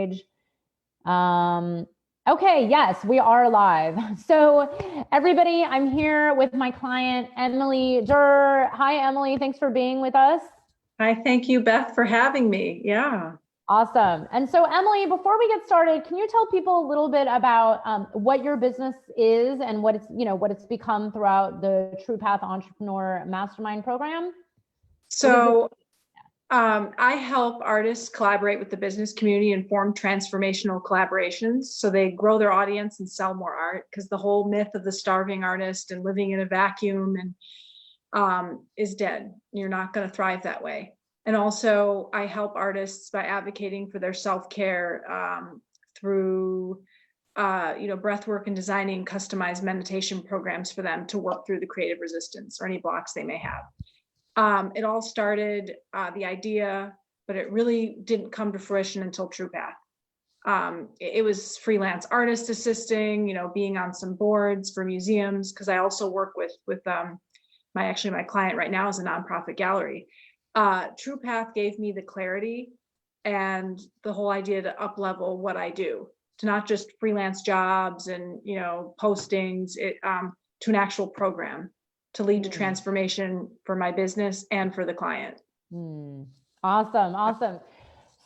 stage. Okay, yes, we are live. So everybody, I'm here with my client, Emily Durr. Hi, Emily. Thanks for being with us. Hi, thank you, Beth, for having me. Yeah. Awesome. And so, Emily, before we get started, can you tell people a little bit about what your business is and what it's become throughout the True Path Entrepreneur Mastermind program? So I help artists collaborate with the business community and form transformational collaborations so they grow their audience and sell more art, because the whole myth of the starving artist and living in a vacuum is dead. You're not going to thrive that way. And also I help artists by advocating for their self-care through breath work and designing customized meditation programs for them to work through the creative resistance or any blocks they may have. It all started, the idea, but it really didn't come to fruition until True Path. It was freelance artist assisting, being on some boards for museums, because I also work with my client right now is a nonprofit gallery. True Path gave me the clarity and the whole idea to up level what I do, to not just freelance jobs and postings, to an actual program to lead to transformation for my business and for the client. Awesome.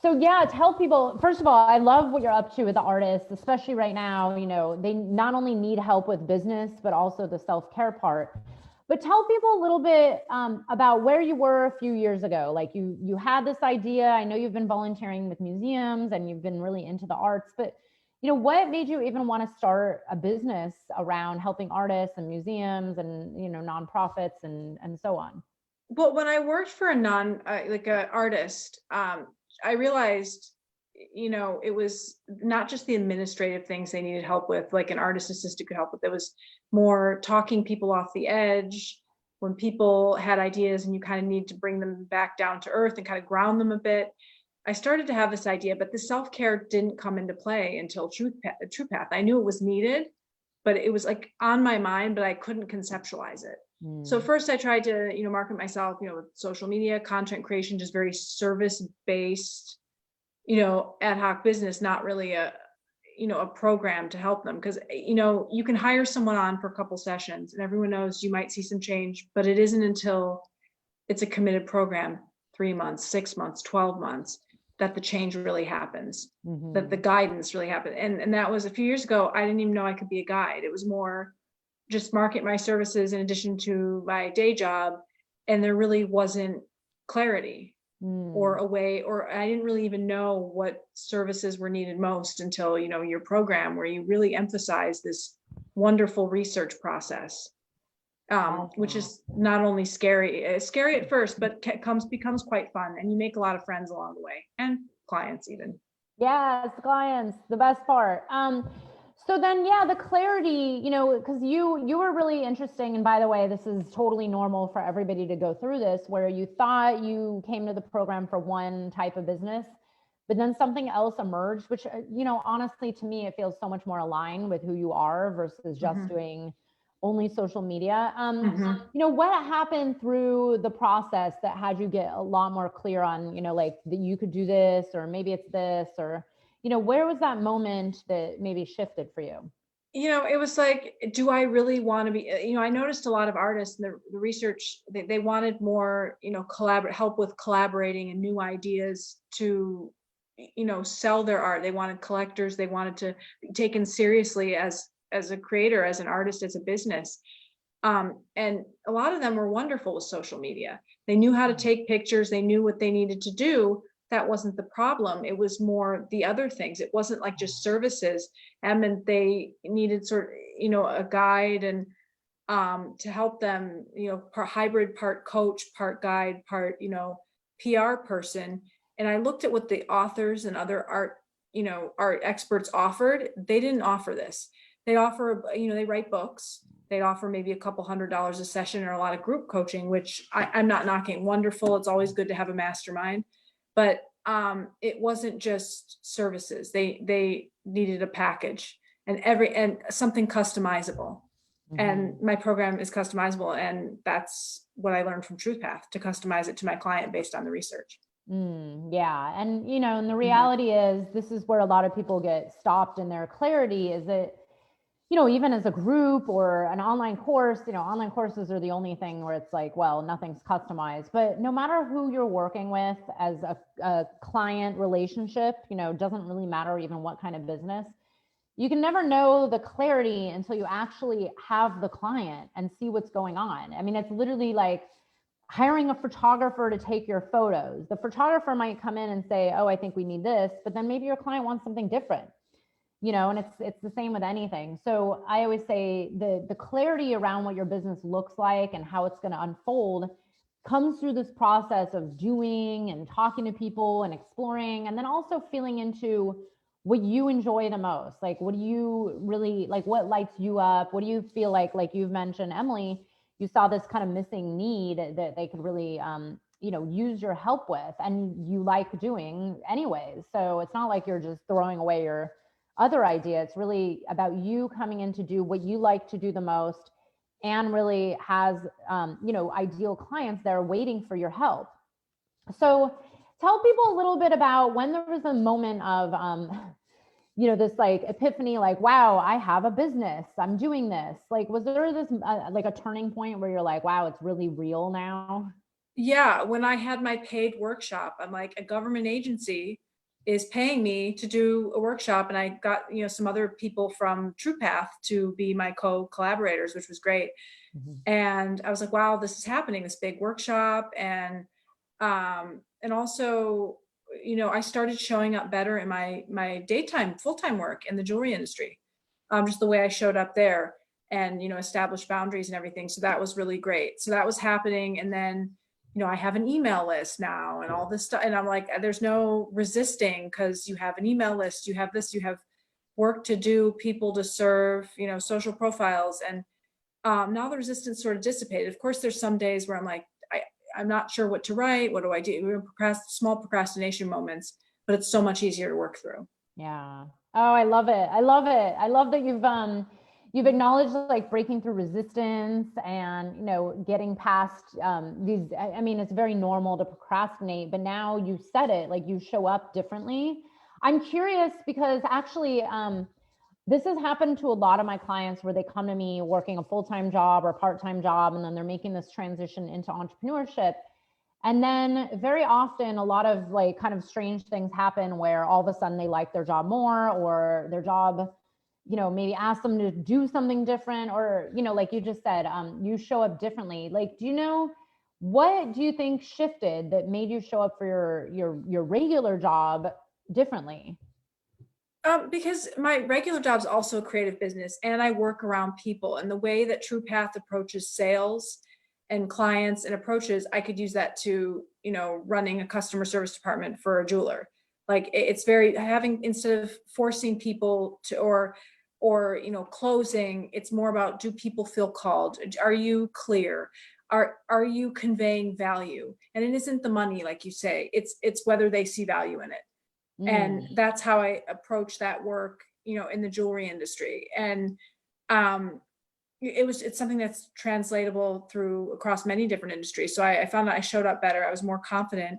So yeah, tell people, first of all, I love what you're up to with the artists, especially right now. They not only need help with business, but also the self-care part. But tell people a little bit about where you were a few years ago. Like you had this idea. I know you've been volunteering with museums and you've been really into the arts, but what made you even want to start a business around helping artists and museums and nonprofits and so on? Well, when I worked for an artist, I realized it was not just the administrative things they needed help with, like an artist assistant could help with. It was more talking people off the edge when people had ideas and you kind of need to bring them back down to earth and kind of ground them a bit. I started to have this idea, but the self-care didn't come into play until True Path. I knew it was needed, but it was like on my mind, but I couldn't conceptualize it. So first I tried to, market myself, with social media, content creation, just very service-based, ad hoc business, not really a program to help them. Because, you can hire someone on for a couple sessions and everyone knows you might see some change, but it isn't until it's a committed program, 3 months, 6 months, 12 months, that the change really happens, that the guidance really happened. And that was a few years ago. I didn't even know I could be a guide. It was more just market my services in addition to my day job. And there really wasn't clarity or a way, or I didn't really even know what services were needed most until, your program, where you really emphasize this wonderful research process, which is not only scary at first, but becomes quite fun. And you make a lot of friends along the way, and clients even. Yes, clients, the best part. So then, yeah, the clarity, because you were really interesting. And by the way, this is totally normal for everybody to go through this, where you thought you came to the program for one type of business, but then something else emerged, which, honestly, to me, it feels so much more aligned with who you are versus just doing only social media. What happened through the process that had you get a lot more clear on, like that you could do this, or maybe it's this, or where was that moment that maybe shifted for you? It was like, do I really want to be, I noticed a lot of artists in the research, they wanted more, help with collaborating and new ideas to, sell their art. They wanted collectors. They wanted to be taken seriously as a creator, as an artist, as a business. And a lot of them were wonderful with social media. They knew how to take pictures. They knew what they needed to do. That wasn't the problem. It was more the other things. It wasn't like just services. And they needed sort of, a guide and to help them, part hybrid, part coach, part guide, part, PR person. And I looked at what the authors and other art experts offered. They didn't offer this. They offer, they write books. They'd offer maybe a couple $100s a session or a lot of group coaching, which I'm not knocking. Wonderful. It's always good to have a mastermind. But it wasn't just services. They needed a package and something customizable. And my program is customizable. And that's what I learned from True Path, to customize it to my client based on the research. Yeah. And, and the Mhm. reality is this is where a lot of people get stopped in their clarity is that, even as a group or an online course, online courses are the only thing where it's like, well, nothing's customized. But no matter who you're working with as a client relationship, doesn't really matter even what kind of business, you can never know the clarity until you actually have the client and see what's going on. I mean, it's literally like hiring a photographer to take your photos. The photographer might come in and say, oh, I think we need this, but then maybe your client wants something different, and it's the same with anything. So I always say the clarity around what your business looks like and how it's going to unfold comes through this process of doing and talking to people and exploring, and then also feeling into what you enjoy the most. Like, what do you really like? What lights you up? What do you feel like you've mentioned, Emily, you saw this kind of missing need that they could really, use your help with, and you like doing anyways. So it's not like you're just throwing away your other idea. It's really about you coming in to do what you like to do the most, and really has, ideal clients that are waiting for your help. So tell people a little bit about when there was a moment of, this like epiphany, like, wow, I have a business, I'm doing this. Like, was there this like a turning point where you're like, wow, it's really real now? Yeah, when I had my paid workshop, I'm like, a government agency is paying me to do a workshop, and I got, some other people from TruePath to be my co-collaborators, which was great. Mhm. And I was like, wow, this is happening, this big workshop. And also, I started showing up better in my daytime full-time work in the jewelry industry. Just the way I showed up there, and established boundaries and everything. So that was really great. So that was happening. And then, I have an email list now and all this stuff. And I'm like, there's no resisting, because you have an email list, you have this, you have work to do, people to serve, social profiles. And now the resistance sort of dissipated. Of course, there's some days where I'm like, I'm not sure what to write. What do I do? Small procrastination moments, but it's so much easier to work through. Yeah. Oh, I love it. I love it. I love that you've acknowledged like breaking through resistance and, getting past these. I mean, it's very normal to procrastinate, but now you said it, like you show up differently. I'm curious because actually this has happened to a lot of my clients where they come to me working a full-time job or part-time job, and then they're making this transition into entrepreneurship. And then very often a lot of like kind of strange things happen where all of a sudden they like their job more, or their job, maybe ask them to do something different, or, like you just said, you show up differently. Like, what do you think shifted that made you show up for your regular job differently? Because my regular job's also a creative business, and I work around people, and the way that TruePath approaches sales and clients and approaches, I could use that to, running a customer service department for a jeweler. Like, it's very having, instead of forcing people to, or closing, it's more about, do people feel called? Are you clear? Are you conveying value? And it isn't the money, like you say, it's whether they see value in it. And Mm. that's how I approach that work, in the jewelry industry. And um it's something that's translatable through across many different industries. So I found that I showed up better, I was more confident,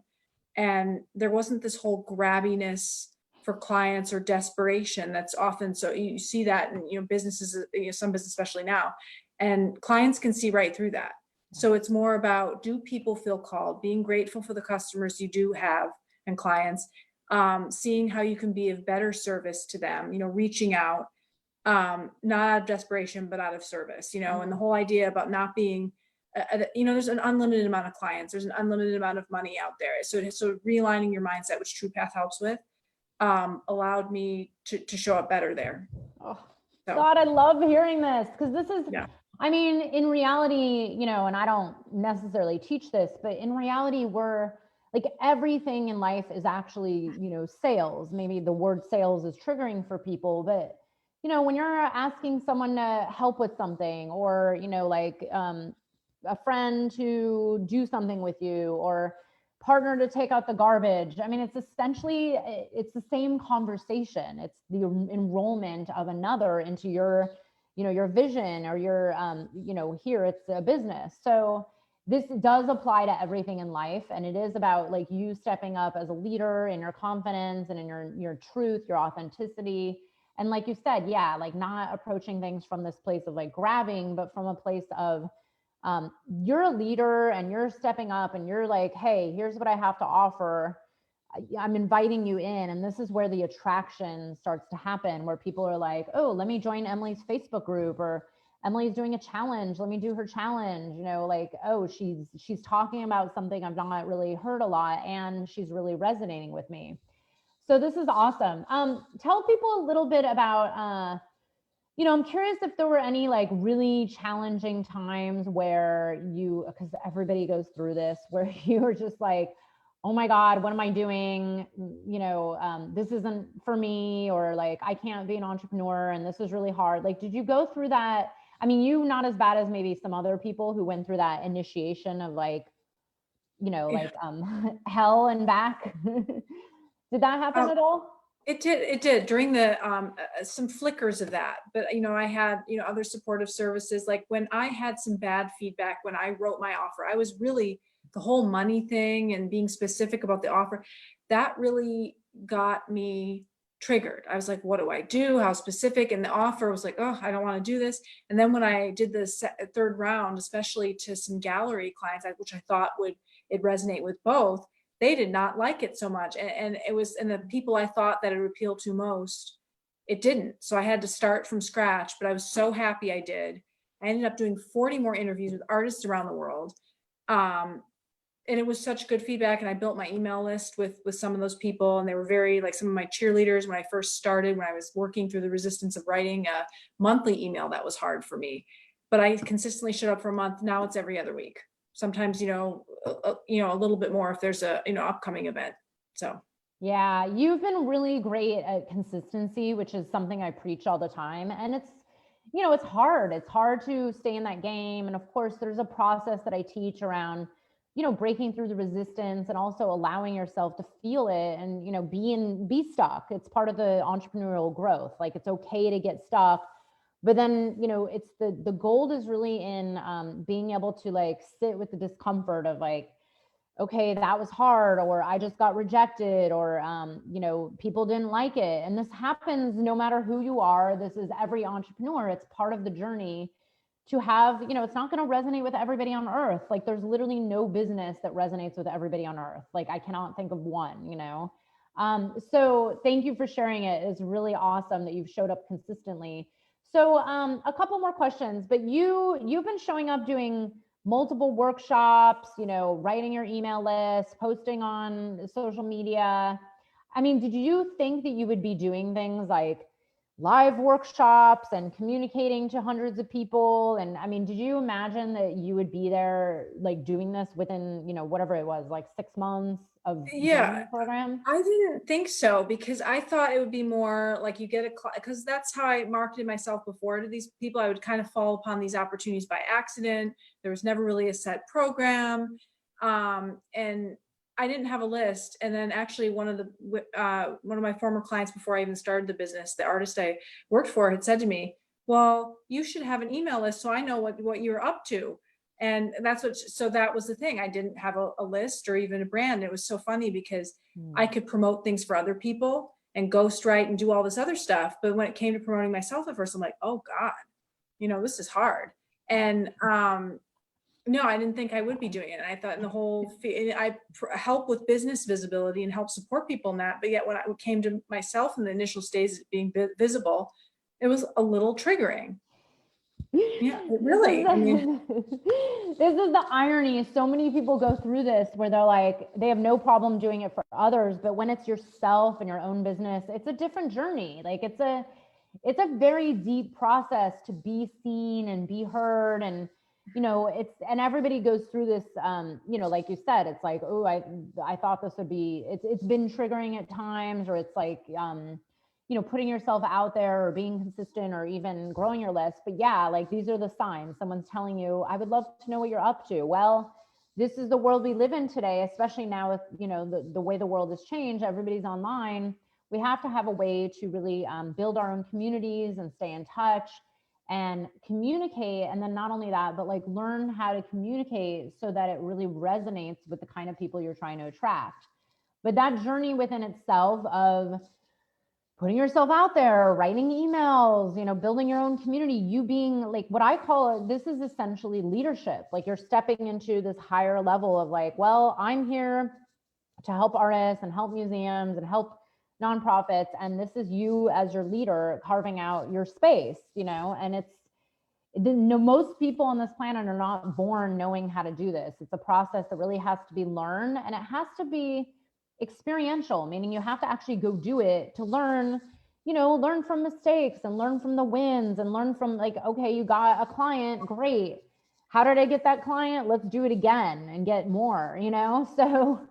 and there wasn't this whole grabbiness for clients or desperation that's often, so you see that in, businesses, some business, especially now, and clients can see right through that. So it's more about, do people feel called, being grateful for the customers you do have and clients, seeing how you can be of better service to them, reaching out, not out of desperation, but out of service, and the whole idea about not being, there's an unlimited amount of clients, there's an unlimited amount of money out there. So realigning your mindset, which TruePath helps with, allowed me to show up better there. Oh, So God, I love hearing this because this is, yeah. I mean, in reality, and I don't necessarily teach this, but in reality, we're like everything in life is actually, sales. Maybe the word sales is triggering for people, but, when you're asking someone to help with something, or, like a friend to do something with you, or partner to take out the garbage. I mean, it's essentially, it's the same conversation. It's the enrollment of another into your, your vision, or your, here it's a business. So this does apply to everything in life. And it is about like you stepping up as a leader in your confidence and in your truth, your authenticity. And like you said, yeah, like not approaching things from this place of like grabbing, but from a place of you're a leader and you're stepping up and you're like, hey, here's what I have to offer. I'm inviting you in. And this is where the attraction starts to happen, where people are like, oh, let me join Emily's Facebook group, or Emily's doing a challenge. Let me do her challenge. You know, like, oh, she's talking about something I've not really heard a lot, and she's really resonating with me. So this is awesome. Tell people a little bit about, I'm curious if there were any like really challenging times where because everybody goes through this, where you were just like, oh my God, what am I doing? This isn't for me, or like, I can't be an entrepreneur and this is really hard. Like, did you go through that? I mean, you not as bad as maybe some other people who went through that initiation of like, hell and back. Did that happen at all? It did during the some flickers of that, but I had other supportive services. Like when I had some bad feedback when I wrote my offer, I was really, the whole money thing and being specific about the offer, that really got me triggered. I was like, what do I do? How specific? And the offer was like, oh, I don't want to do this. And then when I did the third round, especially to some gallery clients, which I thought it resonate with both, they did not like it so much. And the people I thought that it would appeal to most, it didn't. So I had to start from scratch, but I was so happy I did. I ended up doing 40 more interviews with artists around the world. And it was such good feedback. And I built my email list with some of those people. And they were very like some of my cheerleaders when I first started, when I was working through the resistance of writing a monthly email. That was hard for me, but I consistently showed up for a month. Now it's every other week. Sometimes, a little bit more if there's a, upcoming event. So. Yeah, you've been really great at consistency, which is something I preach all the time. And it's hard. It's hard to stay in that game. And of course, there's a process that I teach around, breaking through the resistance and also allowing yourself to feel it and, be stuck. It's part of the entrepreneurial growth. Like it's okay to get stuck. But then, it's the gold is really in being able to like sit with the discomfort of like, okay, that was hard, or I just got rejected, or, people didn't like it. And this happens no matter who you are. This is every entrepreneur. It's part of the journey to have, it's not going to resonate with everybody on earth. Like there's literally no business that resonates with everybody on earth. Like I cannot think of one, so thank you for sharing it. It's really awesome that you've showed up consistently. So a couple more questions, but you've been showing up doing multiple workshops, writing your email list, posting on social media. I mean, did you think that you would be doing things like live workshops and communicating to hundreds of people? And I mean, did you imagine that you would be there like doing this within, whatever it was, like 6 months of joining the program? I didn't think so, because I thought it would be more like you get because that's how I marketed myself before to these people. I would kind of fall upon these opportunities by accident. There was never really a set program. And I didn't have a list. And then actually one of my former clients, before I even started the business, the artist I worked for, had said to me, well, you should have an email list so I know what you're up to. And so that was the thing. I didn't have a list or even a brand. It was so funny because I could promote things for other people and ghostwrite and do all this other stuff. But when it came to promoting myself at first, I'm like, oh God, this is hard. And, no, I didn't think I would be doing it. And I thought I help with business visibility and help support people in that. But yet when it came to myself in the initial stages of being visible, it was a little triggering. Yeah, really. This is the irony. So many people go through this where they're like, they have no problem doing it for others. But when it's yourself and your own business, it's a different journey. Like it's a very deep process to be seen and be heard. And and everybody goes through this, like you said, it's like, oh, I thought this would be, it's been triggering at times, or it's like, putting yourself out there or being consistent or even growing your list. But yeah, like these are the signs. Someone's telling you, I would love to know what you're up to. Well, this is the world we live in today, especially now with, the way the world has changed. Everybody's online. We have to have a way to really build our own communities and stay in touch. and communicate. And then not only that, but like learn how to communicate so that it really resonates with the kind of people you're trying to attract. But that journey within itself of putting yourself out there, writing emails, building your own community, you being like, what I call it, this is essentially leadership. Like you're stepping into this higher level of like, well, I'm here to help artists and help museums and help nonprofits. And this is you as your leader carving out your space, and most people on this planet are not born knowing how to do this. It's a process that really has to be learned, and it has to be experiential, meaning you have to actually go do it to learn, learn from mistakes and learn from the wins and learn from like, okay, you got a client, great. How did I get that client? Let's do it again and get more, So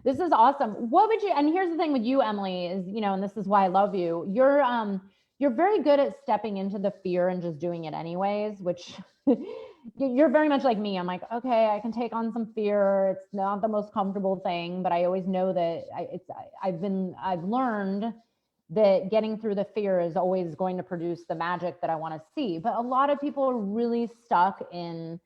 this is awesome. What would you, and here's the thing with you, Emily, is, and this is why I love you. You're very good at stepping into the fear and just doing it anyways, which you're very much like me. I'm like, okay, I can take on some fear. It's not the most comfortable thing, but I always know that I've learned that getting through the fear is always going to produce the magic that I want to see. But a lot of people are really stuck in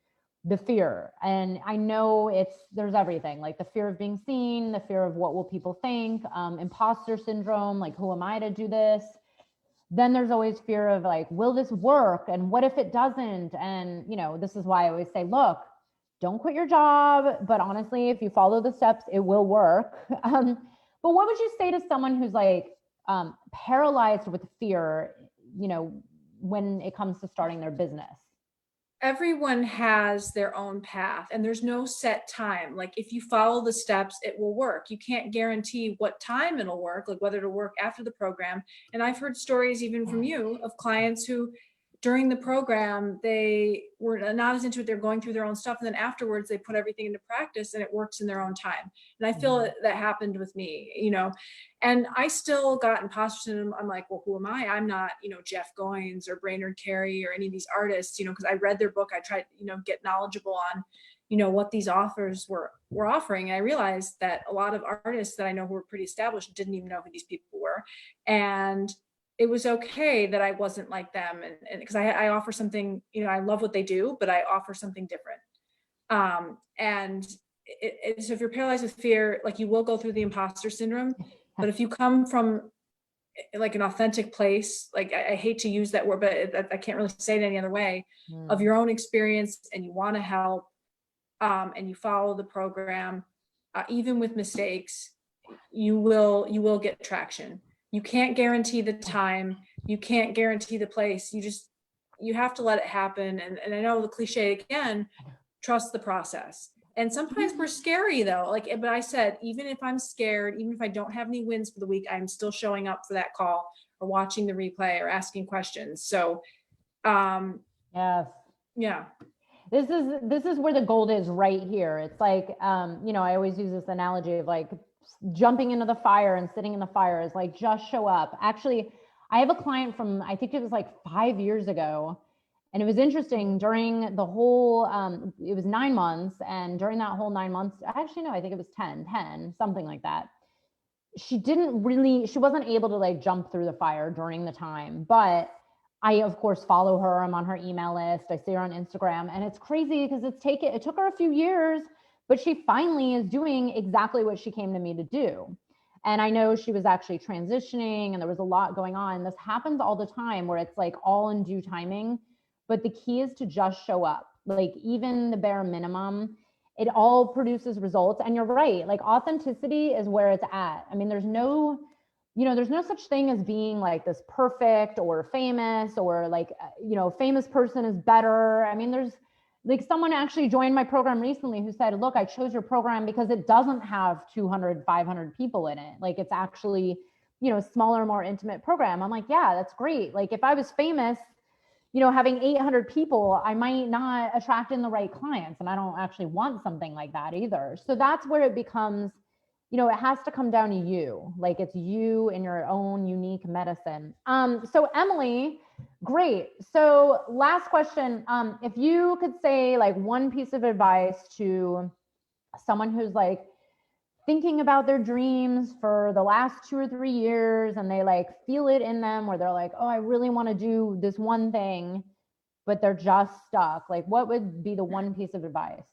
the fear. And I know there's everything, like the fear of being seen, the fear of what will people think, imposter syndrome, like, who am I to do this? Then there's always fear of like, will this work? And what if it doesn't? And, this is why I always say, look, don't quit your job. But honestly, if you follow the steps, it will work. But what would you say to someone who's like paralyzed with fear, when it comes to starting their business? Everyone has their own path and there's no set time. Like if you follow the steps, it will work. You can't guarantee what time it'll work, like whether it'll work after the program. And I've heard stories even from you of clients who during the program, they were not as into it. They're going through their own stuff. And then afterwards they put everything into practice and it works in their own time. And I feel that happened with me, and I still got imposter syndrome. I'm like, well, who am I? I'm not, Jeff Goins or Brainerd Carey or any of these artists, because I read their book. I tried, get knowledgeable on, what these authors were offering. And I realized that a lot of artists that I know who were pretty established didn't even know who these people were. And it was okay that I wasn't like them. And because I offer something, I love what they do, but I offer something different. And so if you're paralyzed with fear, like you will go through the imposter syndrome, but if you come from like an authentic place, like I hate to use that word, but I can't really say it any other way, of your own experience, and you want to help, and you follow the program, even with mistakes, you will get traction. You can't guarantee the time. You can't guarantee the place. You have to let it happen. And I know the cliche again, trust the process. And sometimes we're scary though. But I said, even if I'm scared, even if I don't have any wins for the week, I'm still showing up for that call or watching the replay or asking questions. So, yes. Yeah. This is where the gold is right here. It's like, I always use this analogy of like jumping into the fire and sitting in the fire is like, just show up. Actually, I have a client from, I think it was like 5 years ago. And it was interesting during the whole, it was 9 months. And during that whole 9 months, actually, no, I think it was 10, something like that. She wasn't able to like jump through the fire during the time, but I of course follow her. I'm on her email list. I see her on Instagram, and it's crazy because it took her a few years, but she finally is doing exactly what she came to me to do. And I know she was actually transitioning and there was a lot going on. This happens all the time where it's like all in due timing, but the key is to just show up. Like even the bare minimum, it all produces results. And you're right, like authenticity is where it's at. I mean, there's no such thing as being like this perfect or famous or like, famous person is better. I mean, there's like someone actually joined my program recently who said, look, I chose your program because it doesn't have 200, 500 people in it. Like it's actually, smaller, more intimate program. I'm like, yeah, that's great. Like if I was famous, having 800 people, I might not attract in the right clients. And I don't actually want something like that either. So that's where it becomes, it has to come down to you. Like it's you and your own unique medicine. So Emily, great. So last question. If you could say like one piece of advice to someone who's like thinking about their dreams for the last 2 or 3 years, and they like feel it in them where they're like, oh, I really want to do this one thing, but they're just stuck. Like, what would be the one piece of advice?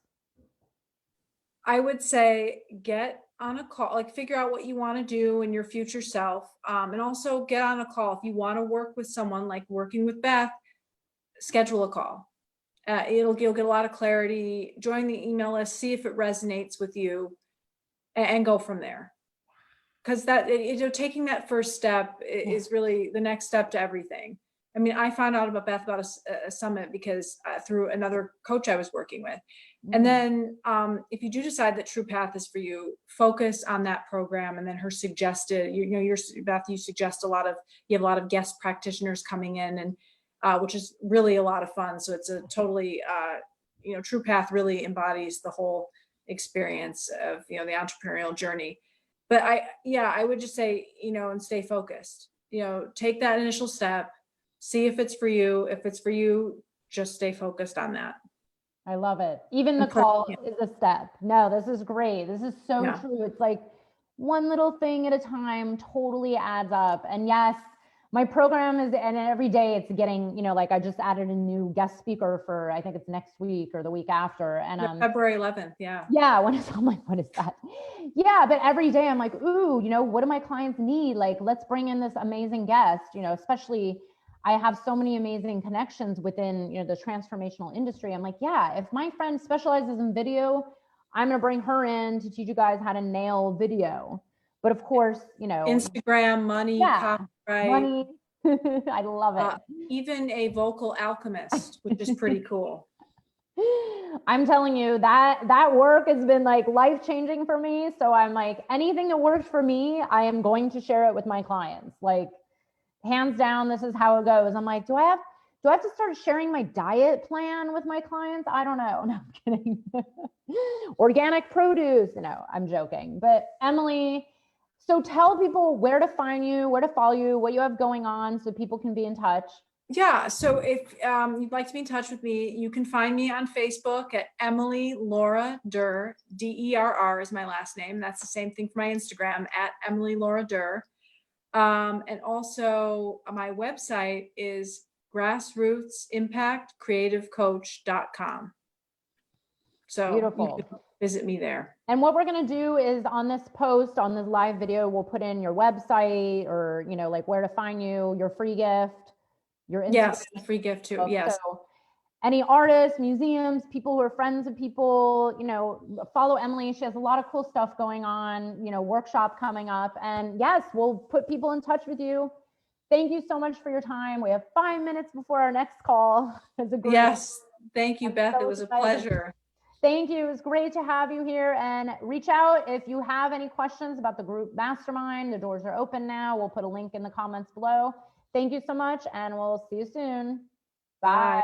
I would say get on a call, like figure out what you want to do in your future self. And also get on a call. If you want to work with someone like working with Beth, schedule a call. You'll get a lot of clarity. Join the email list, see if it resonates with you, and go from there. Because taking that first step is really the next step to everything. I mean, I found out about Beth about a summit because through another coach I was working with. And then if you do decide that True Path is for you, focus on that program. And then her suggested, Beth, you suggest you have a lot of guest practitioners coming in, and which is really a lot of fun. So it's a totally, True Path really embodies the whole experience of, the entrepreneurial journey. But I would just say, and stay focused, take that initial step, see if it's for you. If it's for you, just stay focused on that. I love it. Even the call is a step. No, this is great. This is so true. It's like one little thing at a time totally adds up. And yes, my program is, and every day it's getting, like I just added a new guest speaker for, I think it's next week or the week after. And February 11th. Yeah. Yeah. I'm like, what is that? Yeah. But every day I'm like, ooh, what do my clients need? Like, let's bring in this amazing guest, especially I have so many amazing connections within, the transformational industry. I'm like, yeah, if my friend specializes in video, I'm going to bring her in to teach you guys how to nail video. But of course, Instagram, money, copyright. Money. I love it. Even a vocal alchemist, which is pretty cool. I'm telling you that work has been like life-changing for me. So I'm like, anything that works for me, I am going to share it with my clients. Like, hands down, this is how it goes. I'm like, do I have to start sharing my diet plan with my clients? I don't know. No, I'm kidding. Organic produce. No, I'm joking. But Emily, so tell people where to find you, where to follow you, what you have going on so people can be in touch. Yeah. So if you'd like to be in touch with me, you can find me on Facebook at Emily Laura Durr. Derr is my last name. That's the same thing for my Instagram at Emily Laura Durr. And also my website is grassrootsimpactcreativecoach.com. So beautiful. You can visit me there. And what we're going to do is on this post, on this live video, we'll put in your website or, like where to find you, your free gift, your Instagram. Yes, a free gift too. Yes. So any artists, museums, people who are friends of people, follow Emily. She has a lot of cool stuff going on, workshop coming up. And yes, we'll put people in touch with you. Thank you so much for your time. We have 5 minutes before our next call. Yes. Thank you, Beth. It was a pleasure. Thank you. It was great to have you here, and reach out if you have any questions about the group Mastermind. The doors are open now. We'll put a link in the comments below. Thank you so much, and we'll see you soon. Bye.